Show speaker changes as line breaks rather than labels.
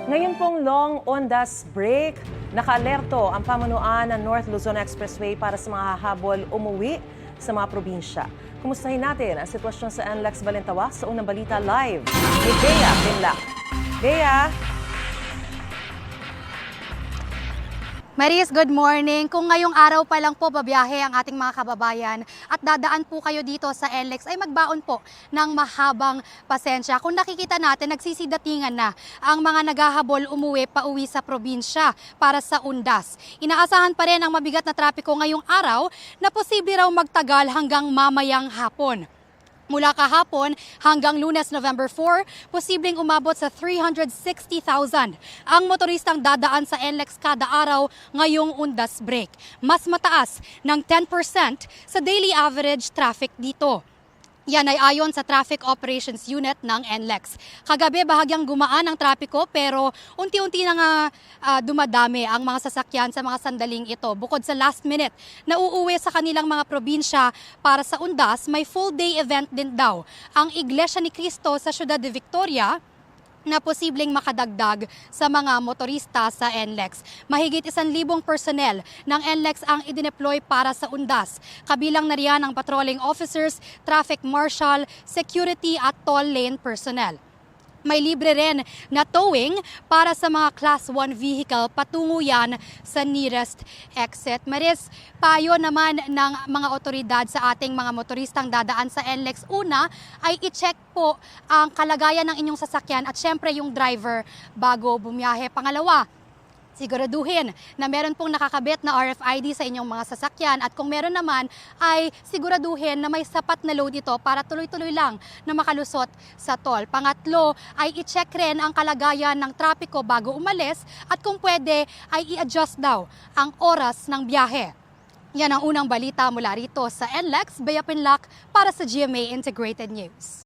Ngayon pong long ondas break, naka-alerto ang pamunuan ng North Luzon Expressway para sa mga hahabol umuwi sa mga probinsya. Kumustahin natin ang sitwasyon sa NLEX Balintawak sa unang balita live ni Bea Binlac. Bea!
Maris, good morning. Kung ngayong araw pa lang po babiyahe ang ating mga kababayan at dadaan po kayo dito sa NLEX ay magbaon po ng mahabang pasensya. Kung nakikita natin, nagsisidatingan na ang mga naghahabol pauwi sa probinsya para sa undas. Inaasahan pa rin ang mabigat na trapiko ngayong araw na posible raw magtagal hanggang mamayang hapon. Mula kahapon hanggang Lunes, November 4, posibleng umabot sa 360,000 ang motoristang dadaan sa NLEX kada araw ngayong undas break. Mas mataas ng 10% sa daily average traffic dito. Yan ay ayon sa Traffic Operations Unit ng NLEX. Kagabi bahagyang gumaan ang trapiko pero unti-unti na nga dumadami ang mga sasakyan sa mga sandaling ito. Bukod sa last minute na uuwi sa kanilang mga probinsya para sa undas, may full day event din daw ang Iglesia ni Cristo sa Ciudad de Victoria na posibleng makadagdag sa mga motorista sa NLEX. Mahigit 1,000 personnel ng NLEX ang idineploy para sa undas. Kabilang na riyan ang patrolling officers, traffic marshal, security at toll lane personnel. May libre rin na towing para sa mga Class 1 vehicle patungo yan sa nearest exit. Maris, payo naman ng mga otoridad sa ating mga motoristang dadaan sa NLEX. Una ay i-check po ang kalagayan ng inyong sasakyan at syempre yung driver bago bumiyahe. Pangalawa, siguraduhin na meron pong nakakabit na RFID sa inyong mga sasakyan at kung meron naman ay siguraduhin na may sapat na load ito para tuloy-tuloy lang na makalusot sa toll. Pangatlo ay i-check rin ang kalagayan ng trapiko bago umalis at kung pwede ay i-adjust daw ang oras ng biyahe. Yan ang unang balita mula rito sa NLEX. Bea Binlac para sa GMA Integrated News.